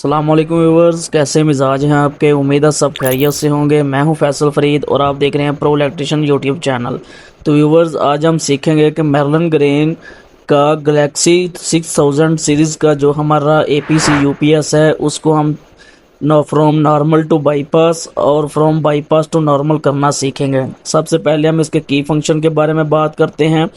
अस्सलाम वालेकुम व्यूवर्स, कैसे मिजाज हैं आपके। उम्मीद है सब खैरियत से होंगे। मैं हूं फैसल फरीद और आप देख रहे हैं प्रो इलेक्ट्रिशियन यूट्यूब चैनल। तो व्यूवर्स, आज हम सीखेंगे कि मेर्लिन ग्रीन का गैलेक्सी 6000 सीरीज़ का जो हमारा एपीसी यूपीएस है उसको हम फ्रॉम नॉर्मल टू बाईपास और फ्रॉम बाईपास टू नॉर्मल करना सीखेंगे। सबसे पहले हम इसके की फंक्शन के बारे में बात करते हैं।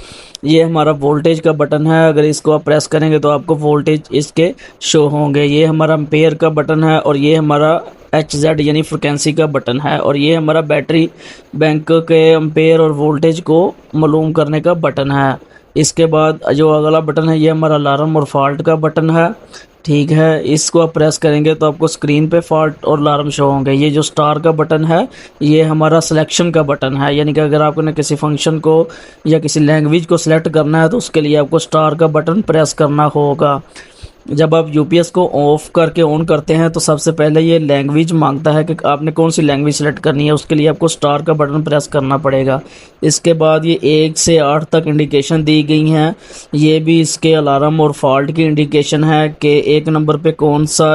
ये हमारा वोल्टेज का बटन है, अगर इसको आप प्रेस करेंगे तो आपको वोल्टेज इसके शो होंगे। ये हमारा एम्पेयर का बटन है और ये हमारा HZ यानी फ्रिक्वेंसी का बटन है, और ये हमारा बैटरी बैंक के एम्पेयर और वोल्टेज को मालूम करने का बटन है। इसके बाद जो अगला बटन है ये हमारा अलार्म और फॉल्ट का बटन है। ठीक है, इसको आप प्रेस करेंगे तो आपको स्क्रीन पे फॉल्ट और अलार्म शो होंगे। ये जो स्टार का बटन है ये हमारा सिलेक्शन का बटन है, यानी कि अगर आपने किसी फंक्शन को या किसी लैंग्वेज को सिलेक्ट करना है तो उसके लिए आपको स्टार का बटन प्रेस करना होगा। जब आप यूपीएस को ऑफ करके ऑन करते हैं तो सबसे पहले ये लैंग्वेज मांगता है कि आपने कौन सी लैंग्वेज सेलेक्ट करनी है, उसके लिए आपको स्टार का बटन प्रेस करना पड़ेगा। इसके बाद ये 1 से 8 तक इंडिकेशन दी गई हैं। ये भी इसके अलार्म और फॉल्ट की इंडिकेशन है कि 1 नंबर पे कौन सा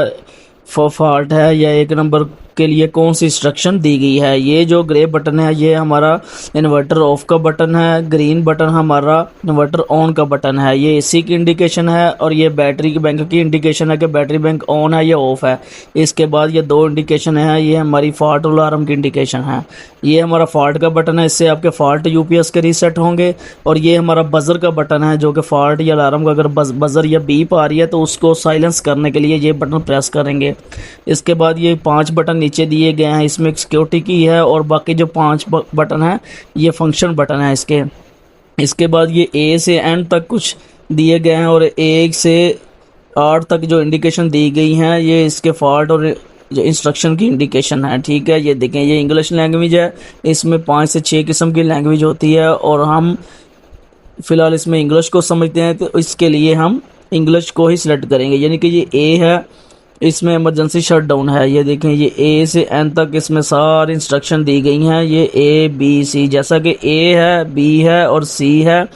फॉल्ट है या 1 नंबर के लिए कौन सी इंस्ट्रक्शन दी गई है। ये जो ग्रे बटन है ये हमारा इन्वर्टर ऑफ का बटन है। ग्रीन बटन हमारा इन्वर्टर ऑन का बटन है। ये एसी की इंडिकेशन है और ये बैटरी के बैंक की इंडिकेशन है कि बैटरी बैंक ऑन है या ऑफ है। इसके बाद ये 2 इंडिकेशन है, ये हमारी फॉल्ट और अलार्म की इंडिकेशन है। ये हमारा फॉल्ट का बटन है, इससे आपके फॉल्ट यूपीएस के रीसेट होंगे। और ये हमारा बजर का बटन है जो कि फॉल्ट या अलार्म का अगर बजर या बीप आ रही है तो उसको साइलेंस करने के लिए ये बटन प्रेस करेंगे। इसके बाद ये 5 बटन नीचे दिए गए हैं, इसमें एक सिक्योरिटी की है और बाकी जो 5 बटन है ये फंक्शन बटन है इसके। इसके बाद ये ए से एंड तक कुछ दिए गए हैं और 1 से 8 तक जो इंडिकेशन दी गई हैं ये इसके फॉल्ट और जो इंस्ट्रक्शन की इंडिकेशन है। ठीक है, ये देखें ये इंग्लिश लैंग्वेज है। इसमें 5 से 6 किस्म की लैंग्वेज होती है और हम फ़िलहाल इसमें इंग्लिश को समझते हैं तो इसके लिए हम इंग्लिश को ही सिलेक्ट करेंगे। यानी कि ये ए है, इसमें इमरजेंसी शट डाउन है। ये देखें ये ए से एन तक इसमें सारी इंस्ट्रक्शन दी गई हैं। ये ABC, जैसा कि ए है, बी है और सी है,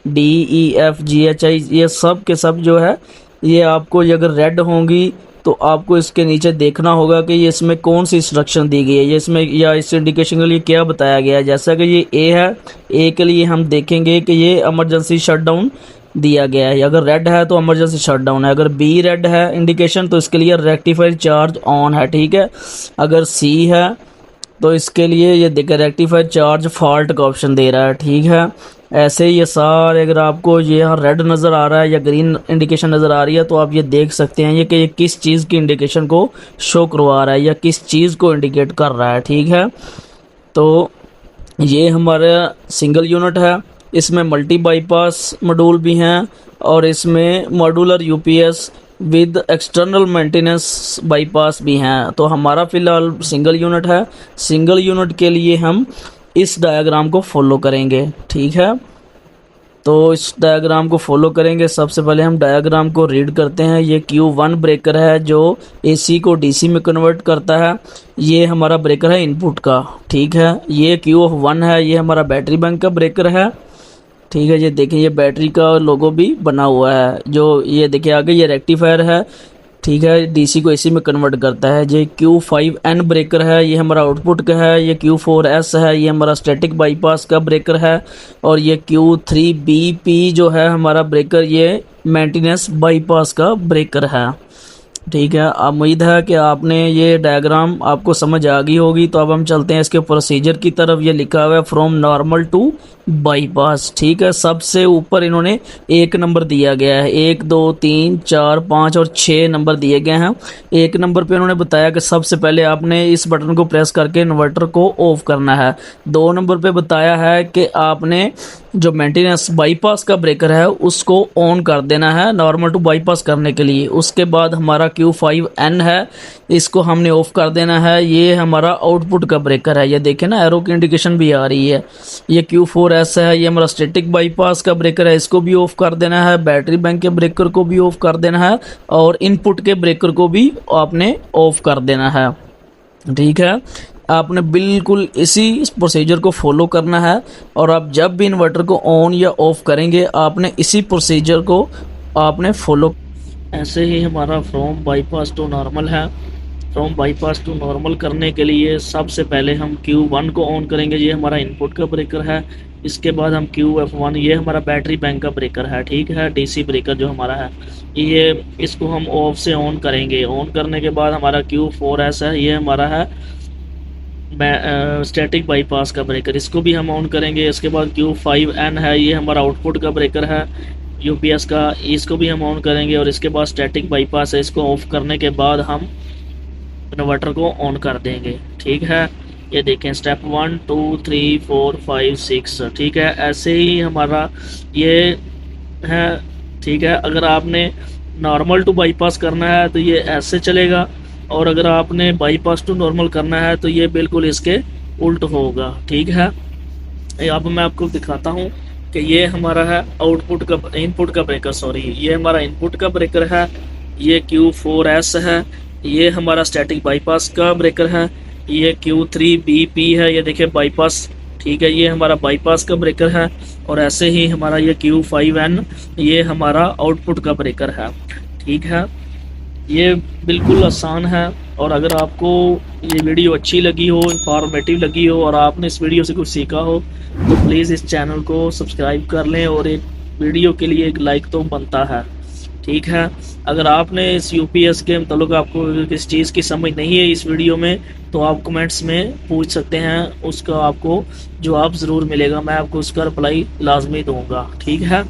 DEFGHI, ये सब के सब जो है ये आपको ये अगर रेड होंगी तो आपको इसके नीचे देखना होगा कि ये इसमें कौन सी इंस्ट्रक्शन दी गई है, ये इसमें या इस इंडिकेशन के लिए क्या बताया गया है। जैसा कि ये ए है, ए के लिए हम देखेंगे कि ये इमरजेंसी शट डाउन दिया गया है। अगर रेड है तो इमरजेंसी शटडाउन है। अगर बी रेड है इंडिकेशन तो इसके लिए रेक्टिफायर चार्ज ऑन है। ठीक है, अगर सी है तो इसके लिए ये देखिए रेक्टिफायर चार्ज फॉल्ट का ऑप्शन दे रहा है। ठीक है, ऐसे ही ये सारे अगर आपको ये यहाँ रेड नज़र आ रहा है या ग्रीन इंडिकेशन नज़र आ रही है तो आप ये देख सकते हैं ये कि ये किस चीज़ की इंडिकेशन को शो करवा रहा है या किस चीज़ को इंडिकेट कर रहा है। ठीक है, तो ये हमारा सिंगल यूनिट है, इसमें मल्टी बाईपास मॉड्यूल भी हैं और इसमें modular UPS with external maintenance bypass भी हैं। तो हमारा फ़िलहाल सिंगल यूनिट है। सिंगल यूनिट के लिए हम इस डायग्राम को फॉलो करेंगे। ठीक है, तो इस डायग्राम को फॉलो करेंगे। सबसे पहले हम डायग्राम को रीड करते हैं। ये Q1 ब्रेकर है जो AC को DC में कन्वर्ट करता है। ये हमारा ब्रेकर है इनपुट का। ठीक है, ये Q1 है, ये हमारा बैटरी बैंक का ब्रेकर है। ठीक है, ये देखें ये बैटरी का लोगो भी बना हुआ है। जो ये देखिए आगे ये रेक्टिफायर है। ठीक है, DC को AC में कन्वर्ट करता है। ये Q5N ब्रेकर है, ये हमारा आउटपुट का है। ये Q4S है, ये हमारा स्टैटिक बाईपास का ब्रेकर है। और ये Q3BP जो है हमारा ब्रेकर, ये मेंटेनेंस बाईपास का ब्रेकर है। ठीक है, उम्मीद है कि आपने ये डायग्राम आपको समझ आ गई होगी। तो अब हम चलते हैं इसके प्रोसीजर की तरफ। ये लिखा हुआ है फ्रॉम नॉर्मल टू बाईपास। ठीक है, सबसे ऊपर इन्होंने 1 नंबर दिया गया है। 1 2 3 4 5 और 6 नंबर दिए गए हैं। 1 नंबर पे इन्होंने बताया कि सबसे पहले आपने इस बटन को प्रेस करके इन्वर्टर को ऑफ करना है। 2 नंबर पे बताया है कि आपने जो मेंटेनेंस बाईपास का ब्रेकर है उसको ऑन कर देना है नॉर्मल टू बाईपास करने के लिए। उसके बाद हमारा Q5N है, इसको हमने ऑफ कर देना है। ये हमारा आउटपुट का ब्रेकर है। ये देखें ना एरो की इंडिकेशन भी आ रही है। ये Q4S है, ये हमारा स्टैटिक बाईपास का ब्रेकर है, इसको भी ऑफ कर देना है। बैटरी बैंक के ब्रेकर को भी ऑफ कर देना है और इनपुट के ब्रेकर को भी आपने ऑफ कर देना है। ठीक है, आपने बिल्कुल इसी प्रोसीजर को फॉलो करना है और आप जब भी इन्वर्टर को ऑन या ऑफ करेंगे आपने इसी प्रोसीजर को आपने फॉलो ऐसे ही हमारा फ्रॉम बाईपास टू नॉर्मल है। फ्रॉम बाईपास टू नॉर्मल करने के लिए सबसे पहले हम Q1 को ऑन करेंगे, ये हमारा इनपुट का ब्रेकर है। इसके बाद हम QF1, ये हमारा बैटरी बैंक का ब्रेकर है, ठीक है, डीसी ब्रेकर जो हमारा है, ये इसको हम ऑफ से ऑन करेंगे। ऑन करने के बाद हमारा Q4S है, ये हमारा है स्टैटिक बाईपास का ब्रेकर, इसको भी हम ऑन करेंगे। इसके बाद Q5N है, ये हमारा आउटपुट का ब्रेकर है यूपीएस का, इसको भी हम ऑन करेंगे। और इसके बाद स्टैटिक बाईपास है, इसको ऑफ करने के बाद हम कन्वर्टर को ऑन कर देंगे, ठीक है। ये देखें स्टेप 1 2 3 4 5 6, ठीक है, ऐसे ही हमारा ये है, ठीक है। अगर आपने नॉर्मल टू बाईपास करना है तो ये ऐसे चलेगा, और अगर आपने बाईपास टू नॉर्मल करना है तो ये बिल्कुल इसके उल्ट होगा, ठीक है। अब मैं आपको दिखाता हूँ कि ये हमारा है आउटपुट का इनपुट का ब्रेकर, सॉरी, ये हमारा इनपुट का ब्रेकर है, ये Q4S है, ये हमारा स्टैटिक बाईपास का ब्रेकर है, ये Q3BP है, ये देखिए बाईपास, ठीक है, ये हमारा बाईपास का ब्रेकर है। और ऐसे ही हमारा ये Q5N, ये हमारा आउटपुट का ब्रेकर है, ठीक है। ये बिल्कुल आसान है। और अगर आपको ये वीडियो अच्छी लगी हो, इंफॉर्मेटिव लगी हो, और आपने इस वीडियो से कुछ सीखा हो, तो प्लीज़ इस चैनल को सब्सक्राइब कर लें, और एक वीडियो के लिए एक लाइक तो बनता है, ठीक है। अगर आपने इस यूपीएस के मतलब आपको किस चीज़ की समझ नहीं है इस वीडियो में, तो आप कमेंट्स में पूछ सकते हैं, उसका आपको जवाब ज़रूर मिलेगा, मैं आपको उसका रिप्लाई लाजमी दूंगा, ठीक है।